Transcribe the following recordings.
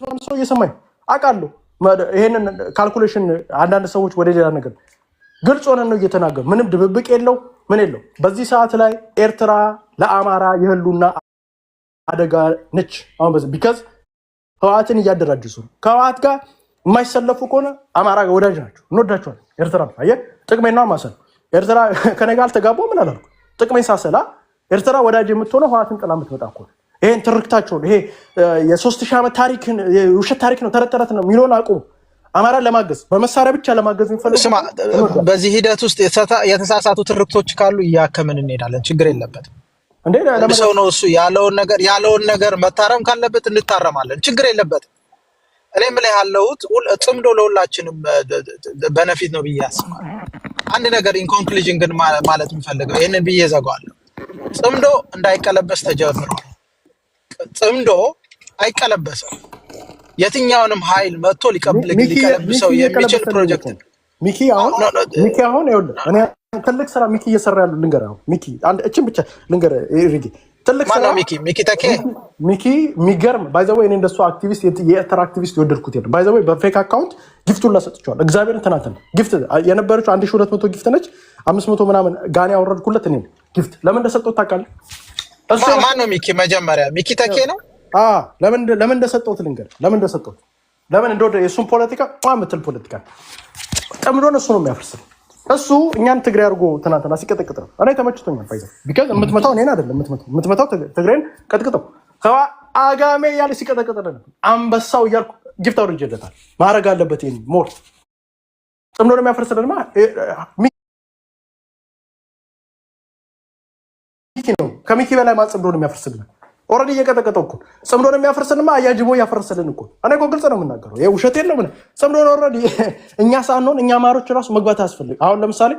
ሰው እየሰማኝ አውቃለሁ። ይሄንን ካልኩሌሽን አንዳንድ ሰዎች ወደ ሌላ ነገር ግልጽ ሆነን ነው እየተናገሩ፣ ምንም ድብብቅ የለው ምን የለው። በዚህ ሰዓት ላይ ኤርትራ ለአማራ የህሉና አደጋ ነች። አሁን በዚህ ቢካዝ ህወሓትን እያደራጁ ነው። ከህወሓት ጋር የማይሰለፉ ከሆነ አማራ ጋር ወዳጅ ናቸው፣ እንወዳቸዋለን። ኤርትራ አየህ ጥቅሜና ማሰል ኤርትራ ከነጋ አልተጋባው ምን አላልኩ። ጥቅሜን ሳሰላ ኤርትራ ወዳጅ የምትሆነው ህወሓትን ጥላ የምትመጣ ከሆነ ይሄን ትርክታቸውን ይሄ የ3000 ዓመት ታሪክን የውሸት ታሪክ ነው ተረተረት ነው የሚለውን አቁሙ። አማራን ለማገዝ በመሳሪያ ብቻ ለማገዝ የሚፈልጉ ስማ፣ በዚህ ሂደት ውስጥ የተሳሳቱ ትርክቶች ካሉ እያከምን እንሄዳለን። ችግር የለበትም። እንዴ ሰው ነው እሱ ያለውን ነገር መታረም ካለበት እንታረማለን። ችግር የለበትም። እኔ የምልህ ያለሁት ጽምዶ ለሁላችንም በነፊት ነው ብዬ አስባለሁ። አንድ ነገር ኢን ኮንክሉዥን ግን ማለት የምፈልገው ይሄንን ብዬ ዘጋዋለሁ። ጽምዶ እንዳይቀለበስ ተጀምሯል። ጽምዶ አይቀለበስም። የትኛውንም ኃይል መጥቶ ሊቀለብሰው የሚችል ፕሮጀክት ሚኪ አሁን ይኸውልህ እኔ ትልቅ ስራ ሚኪ እየሰራ ያለው ልንገርህ። ሚኪ አንድ እቺን ብቻ ልንገርህ። ሪጊ ትልቅ ስራ ሚኪ ተኬ ሚኪ የሚገርም ባይ ዘ ወይ እኔ እንደሱ አክቲቪስት የኤርትራ አክቲቪስት የወደድኩት የለም። ባይ ዘ ወይ በፌክ አካውንት ጊፍቱን ላሰጥቻለሁ። እግዚአብሔርን ትናንትና ጊፍት የነበረችው 1200 ጊፍት ነች። 500 ምናምን ጋኔ ያወረድኩለት እኔ ጊፍት ለምን እንደሰጠሁት ታውቃለህ? ማን ነው ሚኪ? መጀመሪያ ሚኪ ተኬ ነው። ለምን እንደሰጠሁት ልንገርህ። ለምን እንደሰጠሁት ለምን እንደወደ የእሱን ፖለቲካ የምትል ፖለቲካ ጠምዶን እሱ ነው የሚያፈርስል። እሱ እኛን ትግሬ አድርጎ ትናንትና ሲቀጠቅጥ ነው። እኔ ተመችቶኛል። ባይዘ ቢካዝ የምትመታው እኔን አይደለም የምትመታው ትግሬን ቀጥቅጠው አጋሜ እያለ ሲቀጠቅጥ ነው። አንበሳው እያልኩ ጊፍት አውርጄለታል። ማድረግ አለበት ይሄን ሞር ጠምዶን የሚያፈርስልንማ ሚኪ ነው። ከሚኪ በላይ ማን ጠምዶን የሚያፈርስልን? ኦልሬዲ እየቀጠቀጠው እኮ ጽምዶን የሚያፈርስልንማ አያጅቦ ያፈርስልን እኮ። እኔ እኮ ግልጽ ነው የምናገረው። ይሄ ውሸት የለም። ጽምዶን ኦልሬዲ እኛ ሳንሆን እኛ አማሮች ራሱ መግባት አያስፈልግ። አሁን ለምሳሌ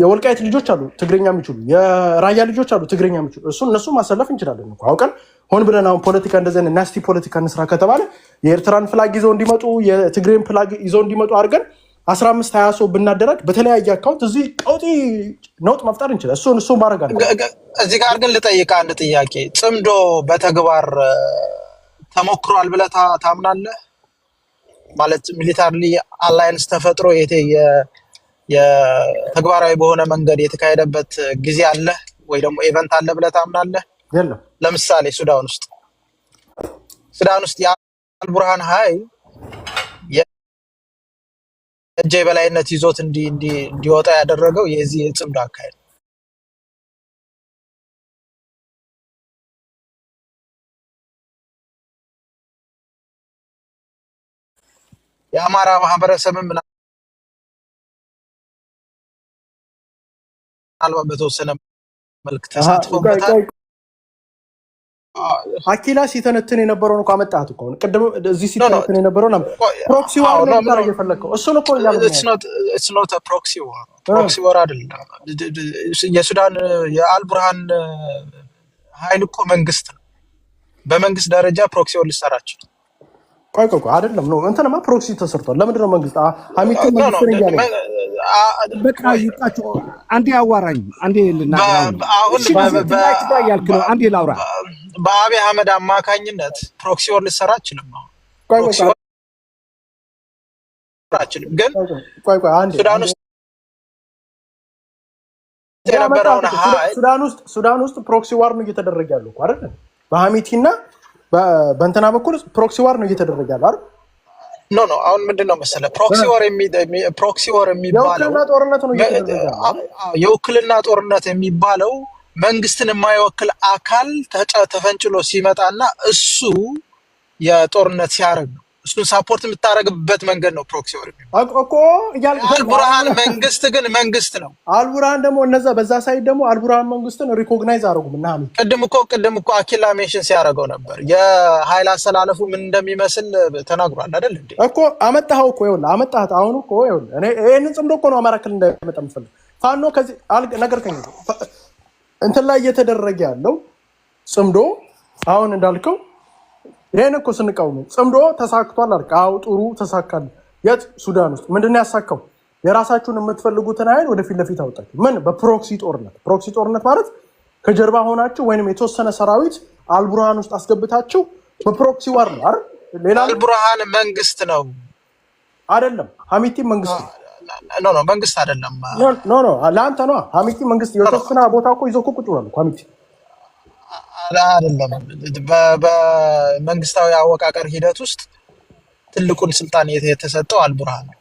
የወልቃይት ልጆች አሉ ትግረኛ የሚችሉ፣ የራያ ልጆች አሉ ትግረኛ የሚችሉ። እነሱ ማሰለፍ እንችላለን እኮ አውቀን ሆን ብለን። አሁን ፖለቲካ እንደዚህ አይነት ናስቲ ፖለቲካ እንስራ ከተባለ የኤርትራን ፍላግ ይዘው እንዲመጡ የትግሬን ፍላግ ይዘው እንዲመጡ አድርገን 15-20 ሰው ብናደራጅ በተለያየ አካውንት እዚህ ቀውጢ ነውጥ መፍጠር እንችላለን። እሱ ማድረግ አለ። እዚህ ጋር ግን ልጠይቅ አንድ ጥያቄ። ጽምዶ በተግባር ተሞክሯል ብለህ ታምናለህ? ማለት ሚሊታሪ አላይንስ ተፈጥሮ የተግባራዊ በሆነ መንገድ የተካሄደበት ጊዜ አለ ወይ ደግሞ ኢቨንት አለ ብለህ ታምናለህ? የለም። ለምሳሌ ሱዳን ውስጥ የአልቡርሃን ኃይል እጀ በላይነት ይዞት እንዲወጣ ያደረገው የዚህ የጽምዶ አካሄድ የአማራ ማህበረሰብን ምናልባት በተወሰነ መልክ ተሳትፎበታል። አኪላ ሲተነትን የነበረውን እኮ አመጣት እኮ ቅድም እዚህ ሲተነትን የነበረውን ፕሮክሲ ዋር ነው እየፈለከው። እሱን እኮ it's not a proxy war አይደለም። የሱዳን የአልቡርሃን ኃይል እኮ መንግስት ነው። በመንግስት ደረጃ ፕሮክሲ war ሊሰራችሁ ቆይ አይደለም ነው እንትንማ ፕሮክሲ ተሰርቷል። ለምንድን ነው መንግስት ሀሚቱ መንግስት እያለ በቃ ይጣቸው። አንዴ አዋራኝ አንዴ ልናገር። አሁን ያልክ ነው። አንዴ ላውራ። በአብይ አህመድ አማካኝነት ፕሮክሲ war ሊሰራ አይችልም። ግን ሱዳን ውስጥ የነበረውን ሱዳን ውስጥ ፕሮክሲ war ነው እየተደረገ ያለው እኮ አይደል? በሀሚቲና በእንትና በኩል ፕሮክሲ war ነው እየተደረገ ያለው አይደል? ኖ አሁን ምንድነው መሰለህ ፕሮክሲ war የሚባለው የውክልና ጦርነት የሚባለው መንግስትን የማይወክል አካል ተፈንጭሎ ሲመጣና እሱ የጦርነት ሲያደርግ ነው። እሱን ሳፖርት የምታደርግበት መንገድ ነው ፕሮክሲ war እኮ። አልቡርሃን መንግስት ግን መንግስት ነው። አልቡርሃን ደግሞ እነዛ በዛ ሳይድ ደግሞ አልቡርሃን መንግስትን ሪኮግናይዝ አደረጉም እና ቅድም እኮ አኪላ ሜንሽን ሲያደርገው ነበር የኃይል አሰላለፉ ምን እንደሚመስል ተናግሯል አይደል እንዴ? እኮ አመጣኸው እኮ ይኸውልህ አመጣኸት። አሁን እኮ ይኸውልህ እኔ ይሄንን ጽምዶ እኮ ነው አማራ ክልል እንዳይመጣ የምፈልግ ፋኖ ከዚህ ነገር ከኝ እንትን ላይ እየተደረገ ያለው ጽምዶ አሁን እንዳልከው ይሄን እኮ ስንቃወም ጽምዶ ተሳክቷል አልክ። አው ጥሩ ተሳካል። የት ሱዳን ውስጥ ምንድነው ያሳካው? የራሳችሁን የምትፈልጉትን ኃይል ወደፊት ለፊት አውጣችሁ ምን በፕሮክሲ ጦርነት ማለት ከጀርባ ሆናችሁ ወይንም የተወሰነ ሰራዊት አልቡርሃን ውስጥ አስገብታችሁ በፕሮክሲ war ነው አይደል? ሌላ አልቡርሃን መንግስት ነው አይደለም። ሐሚቲ መንግስት ኖ መንግስት አይደለም። ኖ ለአንተ ነው ሐሚቲ መንግስት። የተወሰነ ቦታ እኮ ይዘው ቁጭ ብሏል ሐሚቲ አይደለም። በመንግስታዊ አወቃቀር ሂደት ውስጥ ትልቁን ስልጣን የተሰጠው አልቡርሃን ነው።